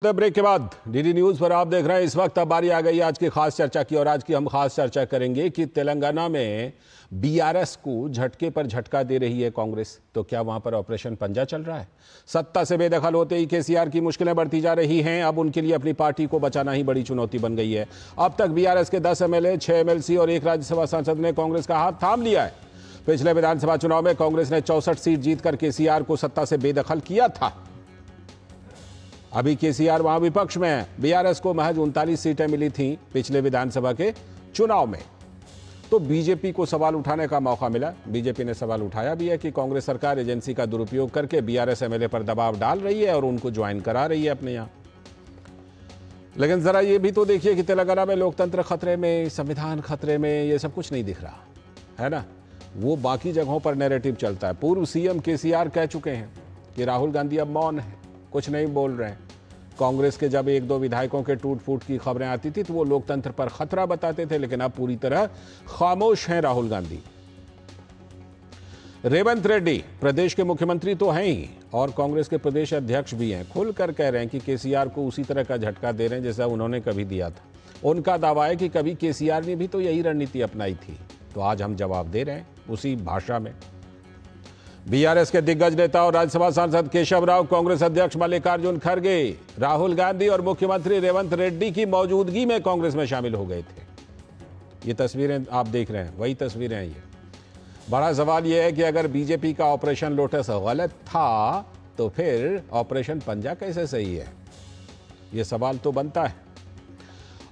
Break के बाद DD news पर आप देख रहे हैं। इस वक्त अब बारी आ गई आज की खास चर्चा की, और आज की हम खास चर्चा करेंगे कि तेलंगाना में बीआरएस को झटके पर झटका दे रही है कांग्रेस। तो क्या वहां पर ऑपरेशन पंजा चल रहा है? सत्ता से बेदखल होते ही केसीआर की मुश्किलें बढ़ती जा रही हैं। अब उनके लिए अपनी पार्टी को बचाना ही बड़ी चुनौती बन गई है। अब तक बीआरएस के 10 एमएलए, 6 एमएलसी और 1 राज्यसभा सांसद ने कांग्रेस का हाथ थाम लिया है। पिछले विधानसभा चुनाव में कांग्रेस ने 64 सीट जीतकर केसीआर को सत्ता से बेदखल किया था। अभी केसीआर वहां विपक्ष में है। बीआरएस को महज 39 सीटें मिली थीं पिछले विधानसभा के चुनाव में। तो बीजेपी को सवाल उठाने का मौका मिला। बीजेपी ने सवाल उठाया भी है कि कांग्रेस सरकार एजेंसी का दुरुपयोग करके बीआरएस एमएलए पर दबाव डाल रही है और उनको ज्वाइन करा रही है अपने यहां। लेकिन जरा ये भी तो देखिए कि तेलंगाना में लोकतंत्र खतरे में, संविधान खतरे में, ये सब कुछ नहीं दिख रहा है ना। वो बाकी जगहों पर नैरेटिव चलता है। पूर्व सीएम केसीआर कह चुके हैं कि राहुल गांधी अब मौन है, कुछ नहीं बोल रहे हैं। कांग्रेस के जब 1-2 विधायकों के टूट फूट की खबरें आती थी तो वो लोकतंत्र पर खतरा बताते थे, लेकिन अब पूरी तरह खामोश हैं राहुल गांधी। रेवंत रेड्डी प्रदेश के मुख्यमंत्री तो हैं ही और कांग्रेस के प्रदेश अध्यक्ष भी हैं। खुलकर कह रहे हैं कि केसीआर को उसी तरह का झटका दे रहे हैं जैसा उन्होंने कभी दिया था। उनका दावा है कि कभी केसीआर ने भी तो यही रणनीति अपनाई थी, तो आज हम जवाब दे रहे हैं उसी भाषा में। बीआरएस के दिग्गज नेता और राज्यसभा सांसद केशव राव, कांग्रेस अध्यक्ष मल्लिकार्जुन खड़गे, राहुल गांधी और मुख्यमंत्री रेवंत रेड्डी की मौजूदगी में कांग्रेस में शामिल हो गए थे। ये तस्वीरें आप देख रहे हैं, वही तस्वीरें हैं ये। बड़ा सवाल यह है कि अगर बीजेपी का ऑपरेशन लोटस गलत था तो फिर ऑपरेशन पंजा कैसे सही है? ये सवाल तो बनता है।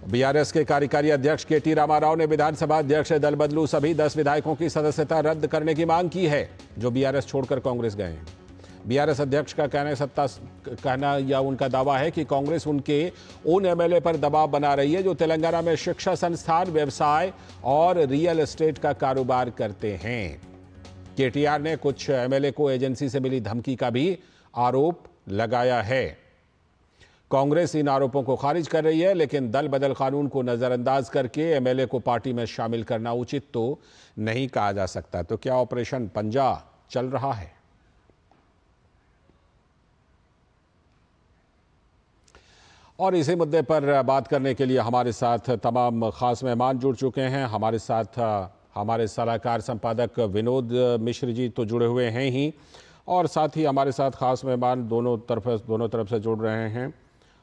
बीआरएस के कार्यकारी अध्यक्ष केटी रामाराव ने विधानसभा अध्यक्ष दल बदलू सभी 10 विधायकों की सदस्यता रद्द करने की मांग की है जो बीआरएस छोड़कर कांग्रेस गए हैं। बीआरएस अध्यक्ष का कहना या उनका दावा है कि कांग्रेस उनके उन एमएलए पर दबाव बना रही है जो तेलंगाना में शिक्षा संस्थान, व्यवसाय और रियल एस्टेट का कारोबार करते हैं। केटीआर ने कुछ एमएलए को एजेंसी से मिली धमकी का भी आरोप लगाया है। कांग्रेस इन आरोपों को खारिज कर रही है, लेकिन दल बदल कानून को नजरअंदाज करके एमएलए को पार्टी में शामिल करना उचित तो नहीं कहा जा सकता। तो क्या ऑपरेशन पंजा चल रहा है? और इसी मुद्दे पर बात करने के लिए हमारे साथ तमाम खास मेहमान जुड़ चुके हैं। हमारे साथ हमारे सलाहकार संपादक विनोद मिश्र जी तो जुड़े हुए हैं ही, और साथ ही हमारे साथ खास मेहमान दोनों तरफ से जुड़ रहे हैं।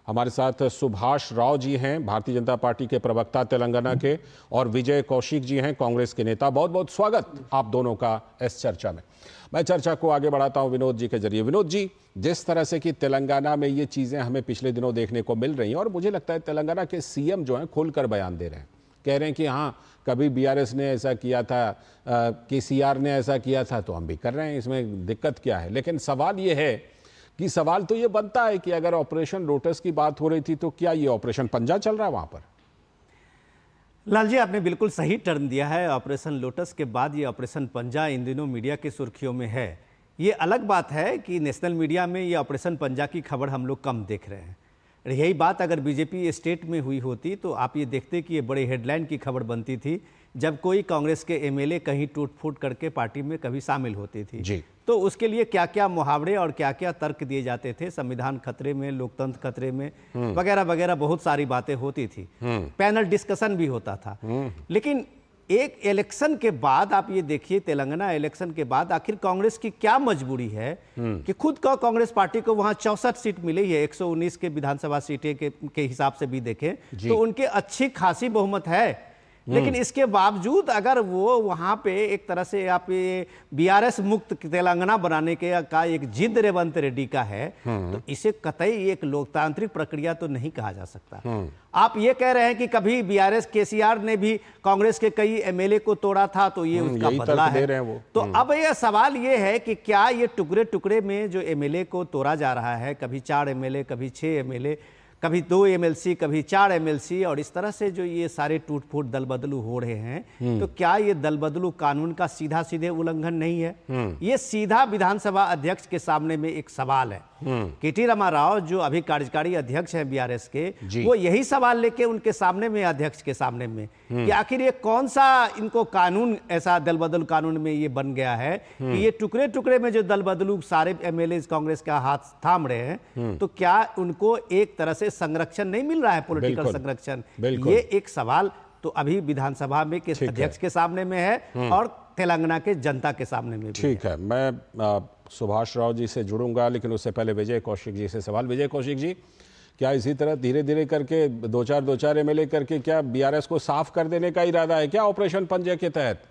हमारे साथ सुभाष राव जी हैं, भारतीय जनता पार्टी के प्रवक्ता तेलंगाना के, और विजय कौशिक जी हैं, कांग्रेस के नेता। बहुत बहुत स्वागत आप दोनों का इस चर्चा में। मैं चर्चा को आगे बढ़ाता हूं विनोद जी के जरिए। विनोद जी, जिस तरह से कि तेलंगाना में ये चीज़ें हमें पिछले दिनों देखने को मिल रही हैं, और मुझे लगता है तेलंगाना के सीएम जो हैं खुलकर बयान दे रहे हैं, कह रहे हैं कि हाँ, कभी बीआरएस ने ऐसा किया था, केसीआर ने ऐसा किया था, तो हम भी कर रहे हैं, इसमें दिक्कत क्या है? लेकिन सवाल ये है कि सवाल तो ये बनता है कि अगर ऑपरेशन लोटस की बात हो रही थी तो क्या ये ऑपरेशन पंजा चल रहा है वहां पर? लाल जी, आपने बिल्कुल सही टर्म दिया है। ऑपरेशन लोटस के बाद ये ऑपरेशन पंजा इन दिनों मीडिया की सुर्खियों में है। ये अलग बात है कि नेशनल मीडिया में ये ऑपरेशन पंजा की खबर हम लोग कम देख रहे हैं। यही बात अगर बीजेपी स्टेट में हुई होती तो आप ये देखते कि ये बड़े हेडलाइन की खबर बनती थी जब कोई कांग्रेस के एमएलए कहीं टूट फूट करके पार्टी में कभी शामिल होती थी जी। तो उसके लिए क्या क्या मुहावरे और क्या क्या तर्क दिए जाते थे, संविधान खतरे में, लोकतंत्र खतरे में, वगैरह वगैरह बहुत सारी बातें होती थी। पैनल डिस्कशन भी होता था। लेकिन एक इलेक्शन के बाद आप ये देखिए, तेलंगाना इलेक्शन के बाद आखिर कांग्रेस की क्या मजबूरी है कि खुद का कांग्रेस पार्टी को वहां 64 सीट मिली है। 119 के विधानसभा सीटें के हिसाब से भी देखें तो उनके अच्छी खासी बहुमत है। लेकिन इसके बावजूद अगर वो वहां पे एक तरह से आप ये बीआरएस मुक्त तेलंगाना बनाने के का एक जिद रेवंत रेड्डी का है, तो इसे कतई एक लोकतांत्रिक प्रक्रिया तो नहीं कहा जा सकता। आप ये कह रहे हैं कि कभी बीआरएस केसीआर ने भी कांग्रेस के कई एमएलए को तोड़ा था, तो ये उसका बदला है। तो अब यह सवाल ये है कि क्या ये टुकड़े टुकड़े में जो एमएलए को तोड़ा जा रहा है, कभी 4 एमएलए, कभी 6 एमएलए, कभी 2 एमएलसी, कभी 4 एमएलसी, और इस तरह से जो ये सारे टूट फूट दल बदलू हो रहे हैं, तो क्या ये दल बदलू कानून का सीधा सीधे उल्लंघन नहीं है? ये सीधा विधानसभा अध्यक्ष के सामने में एक सवाल है। केटी रामाराव जो अभी कार्यकारी अध्यक्ष हैं बीआरएस के, वो यही सवाल लेके उनके सामने में, अध्यक्ष के सामने में, कि आखिर ये कौन सा इनको कानून ऐसा दल बदलू कानून में ये बन गया है कि ये टुकड़े टुकड़े में जो दल बदलू सारे एमएलए कांग्रेस का हाथ थाम रहे हैं, तो क्या उनको एक तरह से संरक्षण नहीं मिल रहा है, पॉलिटिकल संरक्षण? ये एक सवाल तो अभी विधानसभा में के अध्यक्ष के सामने में है और तेलंगाना के जनता के सामने में भी। ठीक है, मैं सुभाष राव जी से जुड़ूंगा, लेकिन उससे पहले विजय कौशिक जी से सवाल। विजय कौशिक जी, क्या इसी तरह धीरे धीरे करके दो चार एमएलए करके क्या बीआरएस को साफ कर देने का इरादा है क्या ऑपरेशन पंजे के तहत?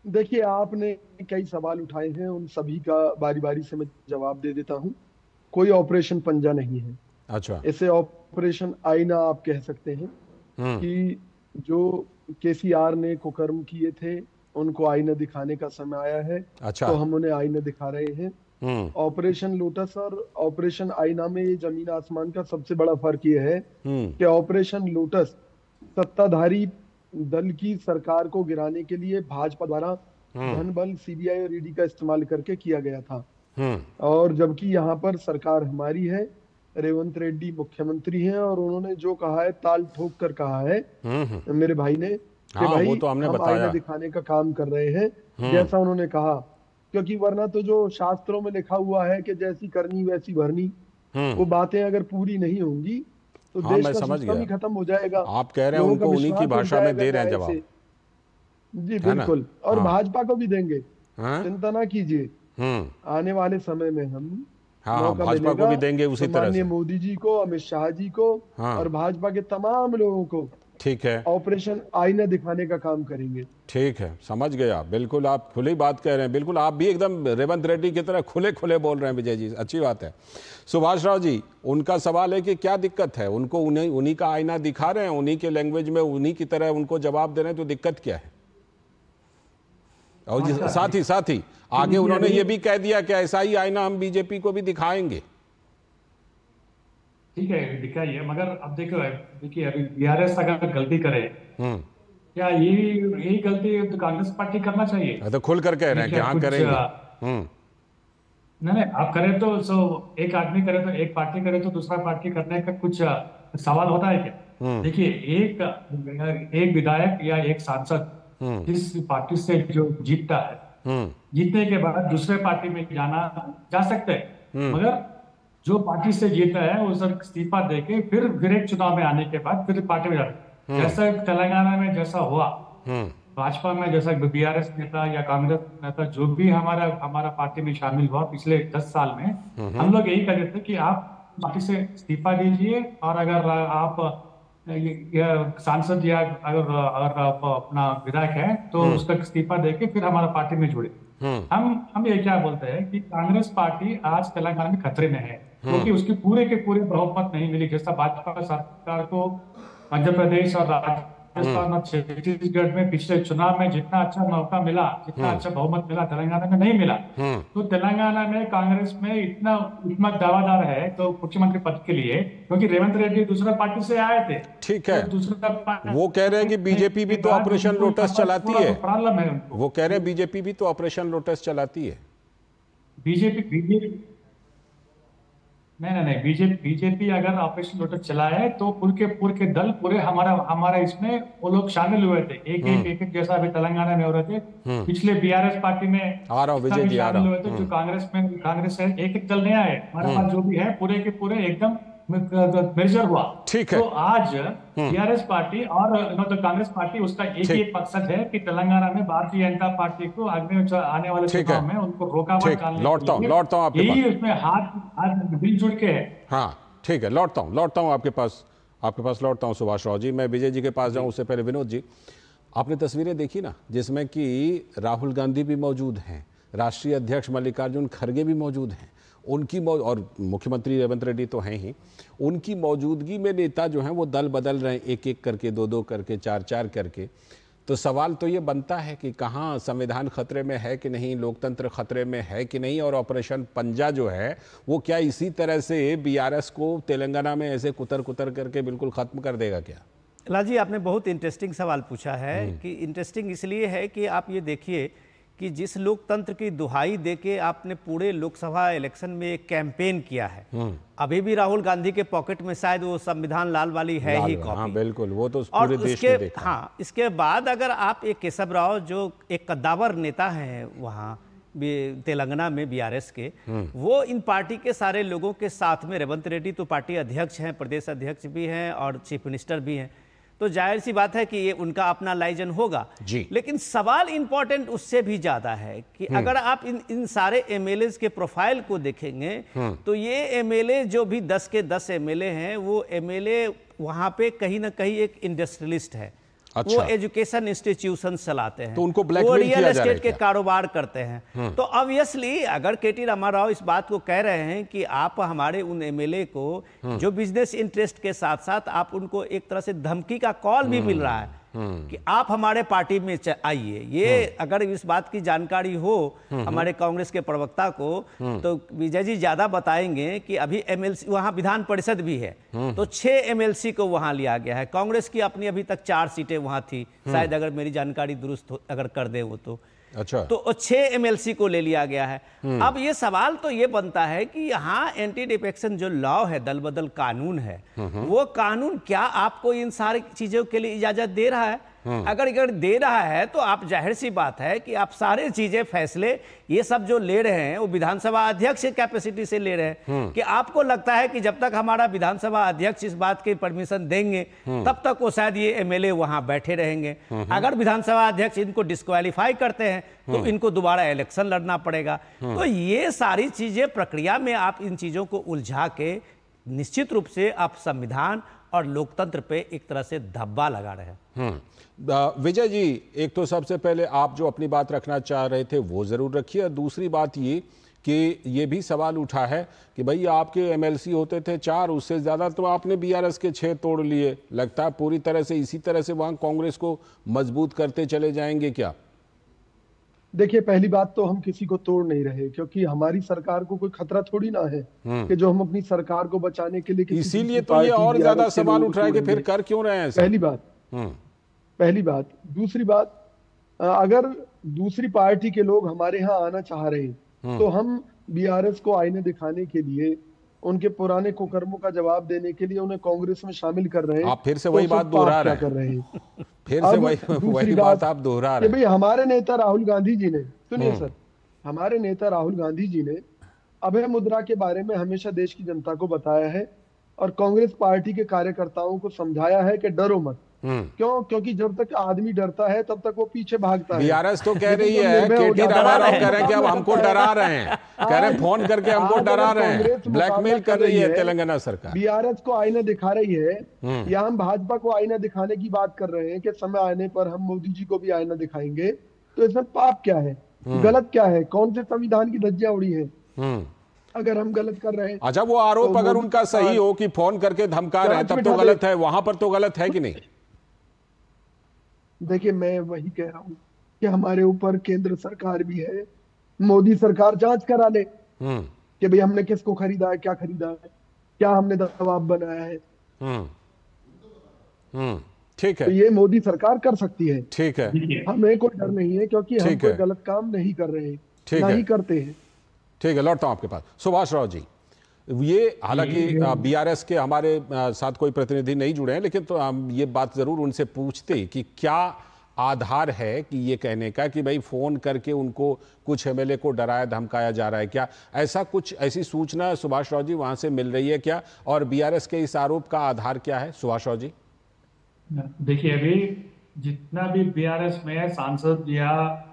देखिए, आपने कई सवाल उठाए हैं, उन सभी का बारी बारी से मैं जवाब दे देता हूं। कोई ऑपरेशन पंजा नहीं है। अच्छा, इसे ऑपरेशन आईना आप कह सकते हैं कि जो केसीआर ने कुकर्म किए थे उनको आईना दिखाने का समय आया है। अच्छा। तो हम उन्हें आईना दिखा रहे हैं। ऑपरेशन लोटस और ऑपरेशन आईना में ये जमीन आसमान का सबसे बड़ा फर्क ये है कि ऑपरेशन लोटस सत्ताधारी दल की सरकार को गिराने के लिए भाजपा द्वारा धन बल, सीबीआई और ईडी का इस्तेमाल करके किया गया था। और जबकि यहाँ पर सरकार हमारी है, रेवंत रेड्डी मुख्यमंत्री हैं और उन्होंने जो कहा है ताल ठोक कर कहा है मेरे भाई ने कि भाई वो तो हमने हम बताया। आईना दिखाने का काम कर रहे हैं, जैसा उन्होंने कहा। क्योंकि वरना तो जो शास्त्रों में लिखा हुआ है कि जैसी करनी वैसी भरनी, वो बातें अगर पूरी नहीं होंगी तो देश का सिस्टम ही खत्म हो जाएगा। आप कह रहे हैं उनको उन्हीं की भाषा में दे रहे हैं जवाब। जी बिल्कुल, और भाजपा को भी देंगे, चिंता ना कीजिए। आने वाले समय में हम भाजपा को भी देंगे उसी तरह से। माननीय मोदी जी को, अमित शाह जी को और भाजपा के तमाम लोगों को, ठीक है, ऑपरेशन आईना दिखाने का काम करेंगे। ठीक है, समझ गया। बिल्कुल आप खुली बात कह रहे हैं, बिल्कुल आप भी एकदम रेवंत रेड्डी की तरह खुले खुले बोल रहे हैं विजय जी, अच्छी बात है। सुभाष राव जी, उनका सवाल है कि क्या दिक्कत है? उनको उन्हीं का आईना दिखा रहे हैं, उन्हीं के लैंग्वेज में उन्हीं की तरह उनको जवाब दे रहे हैं, तो दिक्कत क्या है? और साथ ही आगे उन्होंने ये भी कह दिया कि ऐसा ही आईना हम बीजेपी को भी दिखाएंगे। ठीक है, दिखाइए, मगर अब देखिए अभी बीआरएस अगर गलती करे, क्या यही गलती तो कांग्रेस पार्टी करना चाहिए? तो खुल कर कह रहे हैं कि हाँ करेंगे। नहीं, आप करें तो एक आदमी करे तो एक पार्टी करे तो दूसरा पार्टी करने का कुछ सवाल होता है क्या? देखिए, एक विधायक या एक सांसद जिस पार्टी से जो जीतता है, जीतने के बाद दूसरे पार्टी में जा सकते हैं, मगर जो पार्टी से जीता है उस इस्तीफा देके फिर एक चुनाव में आने के बाद फिर पार्टी में जाते। जैसा तेलंगाना में जैसा हुआ, भाजपा में जैसा बीआरएस नेता या कांग्रेस नेता जो भी हमारा पार्टी में शामिल हुआ पिछले 10 साल में, हम लोग यही कहते थे कि आप पार्टी से इस्तीफा दीजिए, और अगर आप सांसद या अगर आप अपना विधायक है तो उसका इस्तीफा देके फिर हमारा पार्टी में जुड़े। हम ये क्या बोलते हैं कि कांग्रेस पार्टी आज तेलंगाना में खतरे में है, क्योंकि उसकी पूरे के पूरे बहुमत नहीं मिली। जैसा भाजपा सरकार को मध्य प्रदेश और राजस्थान और छत्तीसगढ़ में पिछले चुनाव में जितना अच्छा मौका मिला, जितना अच्छा बहुमत मिला, तेलंगाना में नहीं मिला। तो तेलंगाना में कांग्रेस में इतना दावादार है तो मुख्यमंत्री पद के लिए, क्योंकि रेवंत रेड्डी दूसरा पार्टी से आए थे। ठीक है, तो वो कह रहे हैं कि बीजेपी भी तो ऑपरेशन लोटस चलाती है। प्रॉब्लम है उनको। वो कह रहे हैं बीजेपी भी तो ऑपरेशन लोटस चलाती है। बीजेपी नहीं, बीजेपी अगर ऑपरेशन लोटस चलाए तो पूरे के दल पूरे हमारा इसमें वो लोग शामिल हुए थे, एक जैसा अभी तेलंगाना में हो रहे थे। पिछले बीआरएस पार्टी में आ रहा हूं विजय जी, आ रहा हूं। हुए थे जो कांग्रेस है, एक दल नहीं आए, हमारे पास जो भी है पूरे के पूरे एकदम मेजर हुआ। ठीक है, तो आज बीआरएस पार्टी और तो कांग्रेस पार्टी उसका एक ही मकसद है कि तेलंगाना में भारतीय जनता पार्टी को आने वाले चुनाव में उनको रोकावट डालने, लौटता हूं आपके पास, यही उसमें हाथ मिलजुल के है। हाँ ठीक है, लौटता हूं आपके पास लौटता हूं सुभाष राव जी। मैं विजय जी के पास जाऊं उससे पहले विनोद जी, आपने तस्वीरें देखी ना, जिसमें कि राहुल गांधी भी मौजूद हैं, राष्ट्रीय अध्यक्ष मल्लिकार्जुन खड़गे भी मौजूद हैं, उनकी और मुख्यमंत्री रेवंत रेड्डी तो हैं ही, उनकी मौजूदगी में नेता जो हैं वो दल बदल रहे हैं, एक एक करके, दो दो करके, चार चार करके। तो सवाल तो ये बनता है कि कहाँ संविधान खतरे में है कि नहीं, लोकतंत्र खतरे में है कि नहीं, और ऑपरेशन पंजा जो है वो क्या इसी तरह से बीआरएस को तेलंगाना में ऐसे कुतर कुतर करके बिल्कुल खत्म कर देगा क्या? लाल जी, आपने बहुत इंटरेस्टिंग सवाल पूछा है कि इंटरेस्टिंग इसलिए है कि आप ये देखिए कि जिस लोकतंत्र की दुहाई देके आपने पूरे लोकसभा इलेक्शन में एक कैंपेन किया है, अभी भी राहुल गांधी के पॉकेट में शायद वो संविधान लाल वाली है ही कॉपी। हाँ बिल्कुल, वो तो और पूरे देश ने देखा। हाँ, इसके बाद अगर आप एक केशव राव जो एक कद्दावर नेता हैं वहाँ तेलंगाना में बीआरएस के, वो इन पार्टी के सारे लोगों के साथ में, रेवंत रेड्डी तो पार्टी अध्यक्ष हैं, प्रदेश अध्यक्ष भी हैं और चीफ मिनिस्टर भी हैं, तो जाहिर सी बात है कि ये उनका अपना लाइजन होगा जी। लेकिन सवाल इंपॉर्टेंट उससे भी ज्यादा है कि अगर आप इन सारे एमएलए के प्रोफाइल को देखेंगे तो ये एमएलए जो भी 10 के 10 एमएलए हैं, वो एमएलए वहां पे कहीं ना कहीं एक इंडस्ट्रियलिस्ट है। अच्छा। वो एजुकेशन इंस्टीट्यूशन चलाते हैं, तो उनको वो ब्लैकमेल रियल किया जा रहा है एस्टेट के क्या? कारोबार करते हैं। तो ऑब्वियसली अगर केटी रामाराव इस बात को कह रहे हैं कि आप हमारे उन एमएलए को जो बिजनेस इंटरेस्ट के साथ साथ आप उनको एक तरह से धमकी का कॉल भी मिल रहा है कि आप हमारे पार्टी में आइए, ये अगर इस बात की जानकारी हो हमारे कांग्रेस के प्रवक्ता को तो विजय जी ज्यादा बताएंगे कि अभी एमएलसी वहां विधान परिषद भी है, तो 6 एमएलसी को वहां लिया गया है। कांग्रेस की अपनी अभी तक 4 सीटें वहां थी, शायद अगर मेरी जानकारी दुरुस्त अगर कर दे वो तो। अच्छा। तो 6 एमएलसी को ले लिया गया है। अब ये सवाल तो ये बनता है कि यहाँ एंटी डिफेक्शन जो लॉ है, दल बदल कानून है, वो कानून क्या आपको इन सारी चीजों के लिए इजाजत दे रहा है? अगर दे रहा है तो आप जाहिर सी बात है कि आप सारे चीजें फैसले ये सब जो ले रहे हैं वो विधानसभा अध्यक्ष की कैपेसिटी से ले रहे हैं कि आपको लगता है कि जब तक हमारा विधानसभा अध्यक्ष इस बात की परमिशन देंगे तब तक वो शायद ये एमएलए वहां बैठे रहेंगे। अगर विधानसभा अध्यक्ष इनको डिस्क्वालीफाई करते हैं तो इनको दोबारा इलेक्शन लड़ना पड़ेगा। तो ये सारी चीजें प्रक्रिया में आप इन चीजों को उलझा के निश्चित रूप से आप संविधान और लोकतंत्र पे एक तरह से धब्बा लगा रहे हैं। विजय जी, एक तो सबसे पहले आप जो अपनी बात रखना चाह रहे थे वो जरूर रखिए, और दूसरी बात ये कि ये भी सवाल उठा है कि भाई आपके एमएलसी होते थे 4, उससे ज्यादा तो आपने बीआरएस के 6 तोड़ लिए। लगता है पूरी तरह से इसी तरह से वहां कांग्रेस को मजबूत करते चले जाएंगे क्या? देखिए, पहली बात तो हम किसी को तोड़ नहीं रहे, क्योंकि हमारी सरकार को कोई खतरा थोड़ी ना है कि जो हम अपनी सरकार को बचाने के लिए इसीलिए तो ये और ज्यादा सवाल उठ रहा है कि फिर कर क्यों रहे हैं? पहली बात। दूसरी बात, अगर दूसरी पार्टी के लोग हमारे यहाँ आना चाह रहे हैं तो हम बीआरएस को आईने दिखाने के लिए, उनके पुराने कुकर्मों का जवाब देने के लिए उन्हें कांग्रेस में शामिल कर रहे हैं। आप फिर से वही बात दोहरा रहे हैं। फिर से वही बात आप दोहरा रहे हैं। भाई हमारे नेता राहुल गांधी जी ने, सुनिए सर, हमारे नेता राहुल गांधी जी ने अभय मुद्रा के बारे में हमेशा देश की जनता को बताया है और कांग्रेस पार्टी के कार्यकर्ताओं को समझाया है कि डरो मत। क्यों? क्योंकि जब तक आदमी डरता है तब तक वो पीछे भागता है। बीआरएस तो कह रही है, केटी रामाराव कह रहे हैं कि अब हमको डरा रहे हैं, कह रहे हैं फोन करके हमको डरा रहे हैं, ब्लैकमेल कर रही है तेलंगाना सरकार। बीआरएस को आईना दिखा रही है या हम भाजपा को आईना दिखाने की बात कर रहे हैं कि समय आने पर हम मोदी जी को भी आईना दिखाएंगे, तो इसमें पाप क्या है, गलत क्या है, कौन से संविधान की धज्जियां उड़ी है अगर हम गलत कर रहे हैं? अच्छा, वो आरोप अगर उनका सही हो कि फोन करके धमका रहे हैं तब तो गलत है, वहां पर तो गलत है कि नहीं? देखिए, मैं वही कह रहा हूं कि हमारे ऊपर केंद्र सरकार भी है, मोदी सरकार जांच करा ले कि भाई हमने किसको खरीदा है, क्या खरीदा है, क्या हमने दबाव बनाया है। ठीक है, तो ये मोदी सरकार कर सकती है। ठीक है, हमें कोई डर नहीं है क्योंकि हम कोई गलत काम नहीं कर रहे हैं, नहीं करते हैं। ठीक है, लौटता हूं आपके पास। सुभाष राव जी, ये हालांकि बीआरएस के हमारे साथ कोई प्रतिनिधि नहीं जुड़े हैं, लेकिन तो हम ये बात जरूर उनसे पूछते कि क्या आधार है कि ये कहने का कि भाई फोन करके उनको कुछ एमएलए को डराया धमकाया जा रहा है, क्या ऐसा कुछ, ऐसी सूचना सुभाष राव जी वहां से मिल रही है क्या? और बीआरएस के इस आरोप का आधार क्या है सुभाष राव जी? देखिए, अभी जितना भी बीआरएस में सांसद या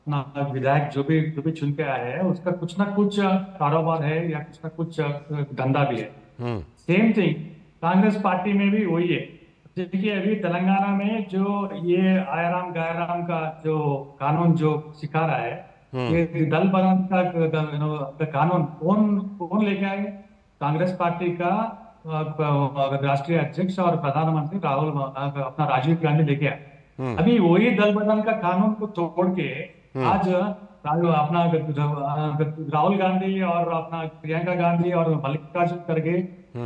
विधायक जो भी चुन के आए हैं, उसका कुछ ना कुछ कारोबार है या कुछ ना कुछ धंधा भी है। सेम थिंग कांग्रेस पार्टी में भी वही है। देखिए, अभी तेलंगाना में जो ये आयाराम गायराम का जो कानून जो सिखा रहा है, ये दल बदल का कानून कौन लेके आए? कांग्रेस पार्टी का राष्ट्रीय अध्यक्ष और प्रधानमंत्री राहुल अपना राजीव गांधी लेके आए। अभी वही दल बदल का कानून को तोड़ के आज अपना राहुल गांधी और अपना प्रियंका गांधी और मल्लिकार्जुन खड़गे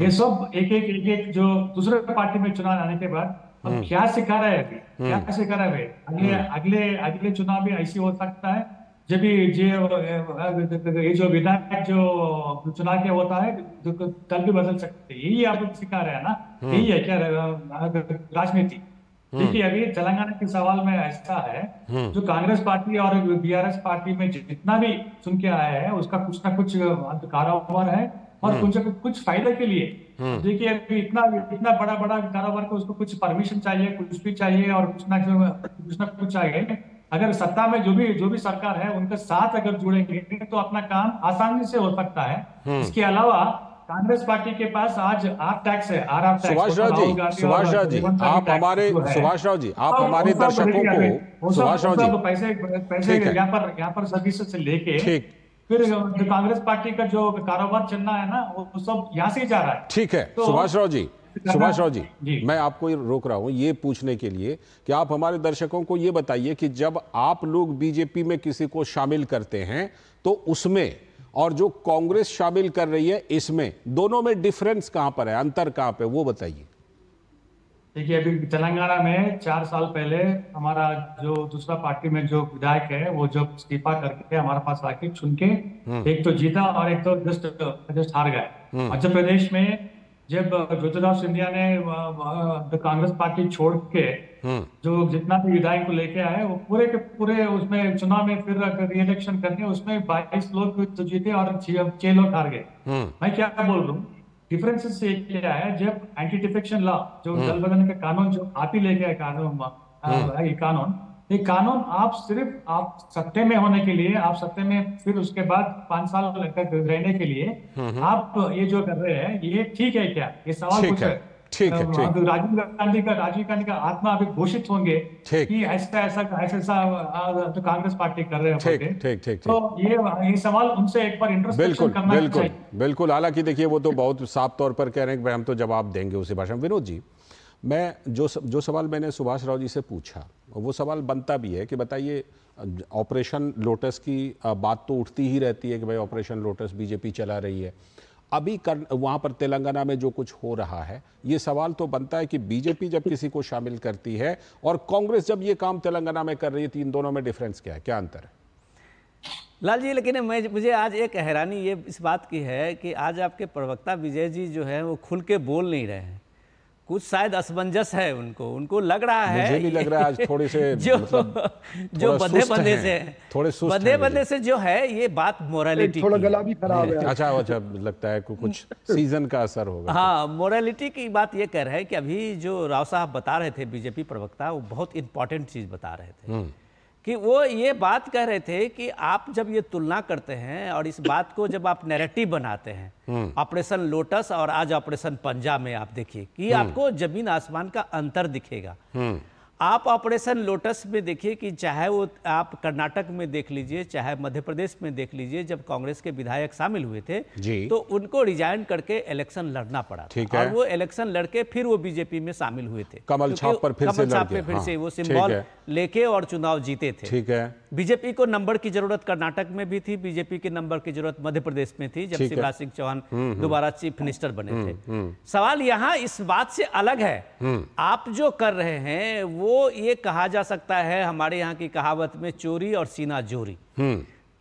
ये सब एक एक जो दूसरे पार्टी में चुनाव आने के बाद अब क्या सिखा रहा है अभी, क्या सिखा रहा है अगले अगले अगले चुनाव भी ऐसी हो सकता है जब ये जो विधायक जो चुनाव के होता है दल भी बदल सकते हैं। यही आप सिखा रहे हैं ना, यही है क्या राजनीति। देखिए अभी तेलंगाना के सवाल में ऐसा है जो कांग्रेस पार्टी और बीआरएस पार्टी में जितना भी सुन के आया है उसका कुछ ना कुछ कारोबार है और कुछ फायदे के लिए। देखिए अभी इतना बड़ा बड़ा कारोबार को उसको कुछ परमिशन चाहिए, कुछ भी चाहिए और कुछ ना कुछ चाहिए। अगर सत्ता में जो भी सरकार है उनके साथ अगर जुड़ेंगे तो अपना काम आसानी से हो सकता है। इसके अलावा कांग्रेस पार्टी के पास आज आर टैक्स है, आर टैक्स। सुभाष राव जी, सुभाष राव जी, आप हमारे सुभाष राव जी, आप हमारे दर्शकों को सुभाष राव जी पैसे यहाँ पर सर्विसेज से लेके फिर जो कांग्रेस पार्टी का जो कारोबार चलना है ना वो सब यहाँ से ही जा रहा है। ठीक है सुभाष राव जी, मैं आपको रोक रहा हूं ये पूछने के लिए कि आप हमारे दर्शकों को ये बताइए कि जब आप लोग बीजेपी में किसी को शामिल करते हैं तो उसमें और जो कांग्रेस शामिल कर रही है इसमें दोनों में डिफरेंस कहां पर है, अंतर कहां पे, वो बताइए। देखिए अभी तेलंगाना में 4 साल पहले हमारा जो दूसरा पार्टी में जो विधायक है वो जब इस्तीफा करके हमारे पास आके चुन के एक तो जीता और एक तो जस्ट हार गए। मध्य प्रदेश में जब ज्योतिराव सिंधिया ने कांग्रेस पार्टी छोड़ के जो जितना भी विधायक को लेके आए वो पूरे के पूरे उसमें चुनाव में फिर री इलेक्शन करके उसमें 22 लोग तो जीते और 6 लोग हार गए। मैं क्या बोल रहा हूँ, डिफरेंसेस से क्या है, जब एंटी डिफेक्शन लॉ जो दल बदलने का कानून जो आप ही लेके आए ये कानून आप सिर्फ आप सत्ते में होने के लिए, आप सत्ते में फिर उसके बाद 5 साल रहने के लिए आप ये जो कर रहे हैं ये ठीक है क्या, ये सवाल कुछ है। ठीक है राजीव गांधी का आत्मा अभी घोषित होंगे कि ऐसा तो कांग्रेस पार्टी कर रहे हैं। ठीक तो ये सवाल उनसे एक बार इंट्रोस्पेक्शन करना चाहिए। बिल्कुल। हालांकि देखिए वो तो बहुत साफ तौर पर कह रहे हैं कि भाई हम तो जवाब देंगे उसी भाषा में। विनोद जी, मैं जो सवाल मैंने सुभाष राव जी से पूछा वो सवाल बनता भी है कि बताइए ऑपरेशन लोटस की बात तो उठती ही रहती है कि भाई ऑपरेशन लोटस बीजेपी चला रही है। अभी वहाँ पर तेलंगाना में जो कुछ हो रहा है ये सवाल तो बनता है कि बीजेपी जब किसी को शामिल करती है और कांग्रेस जब ये काम तेलंगाना में कर रही है, इन दोनों में डिफरेंस क्या है, क्या अंतर है? लाल जी, लेकिन मुझे आज एक हैरानी ये इस बात की है कि आज आपके प्रवक्ता विजय जी जो है वो खुल के बोल नहीं रहे हैं। कुछ शायद असमंजस है उनको लग रहा है, मुझे भी लग रहा है आज थोड़े से जो बंधे से जो है ये बात मोरालिटी, थोड़ा गला भी खराब है। अच्छा लगता है कुछ सीजन का असर होगा। हाँ, मोरालिटी की बात ये कह रहे हैं कि अभी जो राव साहब बता रहे थे बीजेपी प्रवक्ता, वो बहुत इंपॉर्टेंट चीज बता रहे थे कि वो ये बात कह रहे थे कि आप जब ये तुलना करते हैं और इस बात को जब आप नैरेटिव बनाते हैं ऑपरेशन लोटस और आज ऑपरेशन पंजा में, आप देखिए कि आपको जमीन आसमान का अंतर दिखेगा। आप ऑपरेशन लोटस में देखिए कि चाहे वो आप कर्नाटक में देख लीजिए, चाहे मध्य प्रदेश में देख लीजिए, जब कांग्रेस के विधायक शामिल हुए थे तो उनको रिजाइन करके इलेक्शन लड़ना पड़ा और वो इलेक्शन लड़के फिर वो बीजेपी में शामिल हुए थे। कमल छाप पर फिर से वो सिंबल लेके और चुनाव जीते थे। ठीक है। बीजेपी को नंबर की जरूरत कर्नाटक में भी थी, बीजेपी के नंबर की जरूरत मध्य प्रदेश में थी जब शिवराज सिंह चौहान दोबारा चीफ मिनिस्टर बने थे। सवाल यहाँ इस बात से अलग है, आप जो कर रहे हैं वो ये कहा जा सकता है, हमारे यहाँ की कहावत में चोरी और सीना जोरी।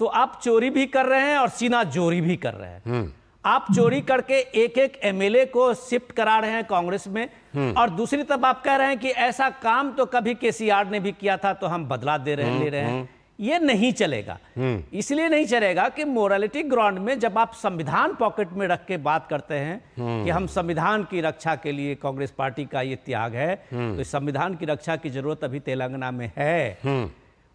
तो आप चोरी भी कर रहे हैं और सीना जोरी भी कर रहे हैं। आप चोरी करके एक एक एमएलए को शिफ्ट करा रहे हैं कांग्रेस में और दूसरी तरफ आप कह रहे हैं कि ऐसा काम तो कभी केसीआर ने भी किया था तो हम बदला ले रहे हैं। ये नहीं चलेगा। इसलिए नहीं चलेगा कि मोरालिटी ग्राउंड में जब आप संविधान पॉकेट में रख के बात करते हैं कि हम संविधान की रक्षा के लिए, कांग्रेस पार्टी का ये त्याग है, तो इस संविधान की रक्षा की जरूरत अभी तेलंगाना में है।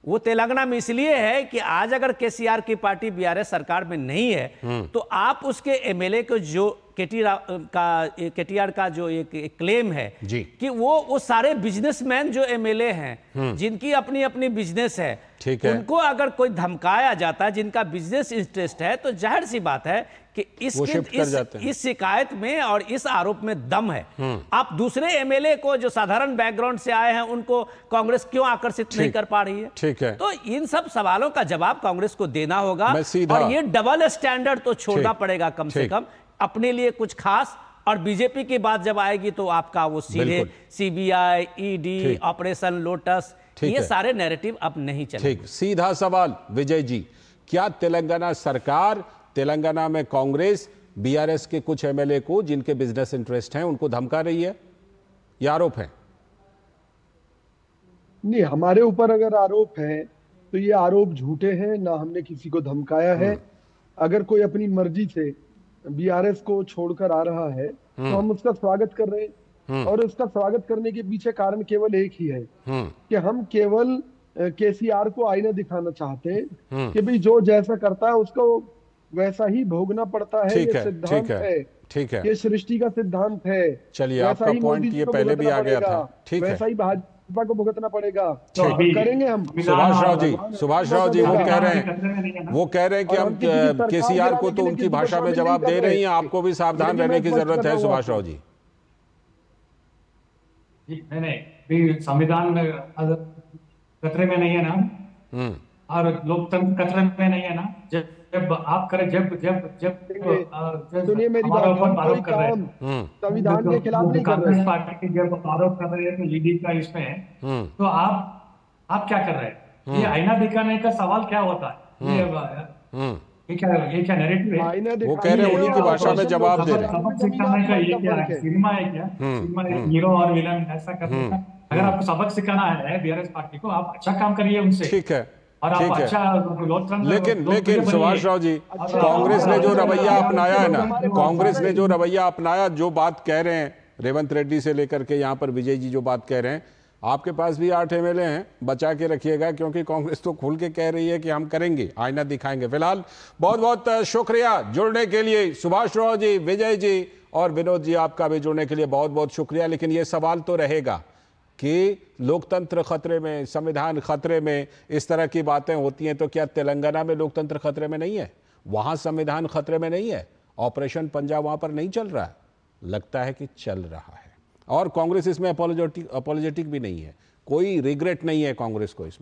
वो तेलंगाना में इसलिए है कि आज अगर केसीआर की पार्टी बीआरएस सरकार में नहीं है तो आप उसके एमएलए को जो केटीआर का जो एक क्लेम है जी। कि वो सारे बिजनेसमैन जो एमएलए हैं जिनकी अपनी अपनी बिजनेस है, ठीक है, उनको अगर कोई धमकाया जाता है, जिनका बिजनेस इंटरेस्ट है, तो जाहिर सी बात है कि इस शिकायत में और इस आरोप में दम है। आप दूसरे एमएलए को जो साधारण बैकग्राउंड से आए हैं उनको कांग्रेस क्यों आकर्षित नहीं कर पा रही है? ठीक है, तो इन सब सवालों का जवाब कांग्रेस को देना होगा और ये डबल स्टैंडर्ड तो छोड़ना पड़ेगा कम से कम, अपने लिए कुछ खास। और बीजेपी की बात जब आएगी तो आपका वो सीधे सीबीआई, ईडी, ऑपरेशन लोटस, ये सारे नैरेटिव अब नहीं चलेंगे। ठीक, सीधा सवाल विजय जी, क्या तेलंगाना सरकार, तेलंगाना में कांग्रेस बीआरएस के कुछ एमएलए को जिनके बिजनेस इंटरेस्ट हैं उनको धमका रही है? ये आरोप है। नहीं, हमारे ऊपर अगर आरोप है तो ये आरोप झूठे हैं, ना हमने किसी को धमकाया है। अगर कोई अपनी मर्जी से बीआरएस को छोड़कर आ रहा है तो हम उसका स्वागत कर रहे हैं, और उसका स्वागत करने के पीछे कारण केवल एक ही है कि हम केवल केसीआर को आईना दिखाना चाहते हैं कि भाई जो जैसा करता है उसको वैसा ही भोगना पड़ता है। ये सिद्धांत है, ठीक है, ये सृष्टि का सिद्धांत है। चलिए, आपका पॉइंट ये पहले भी आ गया था। ठीक है, वैसा ही भाजपा को भुगतना पड़ेगा, तो करेंगे हम। सुभाष राव जी वो कह रहे हैं कि हम केसीआर को तो उनकी भाषा में जवाब दे रही हैं, आपको भी सावधान रहने की जरूरत है सुभाष राव जी। नहीं, संविधान खतरे में नहीं है ना, और लोकतंत्र खतरे में नहीं है ना। जब आप करें, जब सुनिए मेरी बात, आरोप कर रहे हैं संविधान के खिलाफ नहीं कर रहे। कांग्रेस पार्टी के जब आरोप कर रहे हैं तो ईडी का इसमें, तो आप क्या कर रहे हैं? ये आईना दिखाने का सवाल क्या होता है? ये क्या नैरेटिव है? वो कह रहे हैं उन्हीं की भाषा में जवाब दे रहे हैं। सबक सिखाने का ये क्या है? सिनेमा है क्या? सिनेमा हीरो और विलन ऐसा करने का? अगर आपको सबक सिखाना है बीआरएस पार्टी को, आप अच्छा काम करिए उनसे। ठीक है, और आप अच्छा लेकिन सुभाष राव जी, कांग्रेस ने जो रवैया अपनाया है ना, कांग्रेस ने जो रवैया अपनाया, जो बात कह रहे हैं रेवंत रेड्डी से लेकर के यहाँ पर विजय जी जो बात कह रहे हैं, आपके पास भी 8 एमएलए हैं, बचा के रखिएगा, क्योंकि कांग्रेस तो खुल के कह रही है कि हम करेंगे, आईना दिखाएंगे। फिलहाल बहुत बहुत शुक्रिया जुड़ने के लिए सुभाष राव जी, विजय जी और विनोद जी, आपका भी जुड़ने के लिए बहुत बहुत शुक्रिया। लेकिन ये सवाल तो रहेगा कि लोकतंत्र खतरे में, संविधान खतरे में, इस तरह की बातें होती हैं, तो क्या तेलंगाना में लोकतंत्र खतरे में नहीं है? वहां संविधान खतरे में नहीं है? ऑपरेशन पंजाब वहां पर नहीं चल रहा है? लगता है कि चल रहा है, और कांग्रेस इसमें अपोलोजेटिक भी नहीं है, कोई रिग्रेट नहीं है कांग्रेस को इसमें।